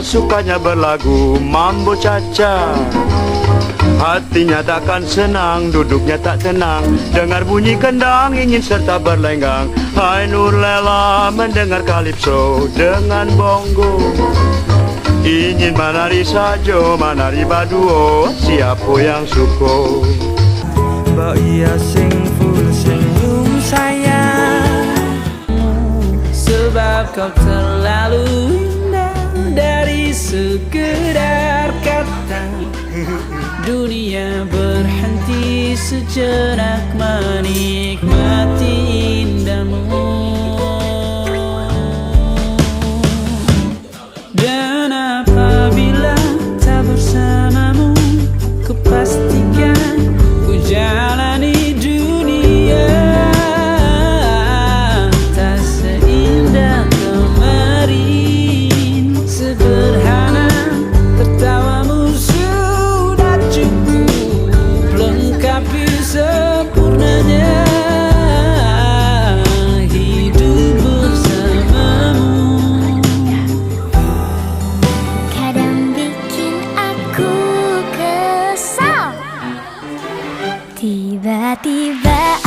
sukanya berlagu mambo caca. Hatinya takkan senang, duduknya tak tenang, dengar bunyi kendang ingin serta berlenggang. Hai Nur Lela mendengar kalipso dengan bongo, ingin menari sajo, menari baduo, siapa yang suko. Mbak iya sing full senyum sayang, sebab kau terlalu indah dari sekedar kata. Dunia berhenti sejenak menikmati indahmu. Dan apabila tak bersamamu, kupastikan ku jalani dunia tak seindah kemarin. Sederhana tertawamu sudah cukup lengkapi sempurnanya hidup bersamamu. Kadang bikin aku kesal, tiba-tiba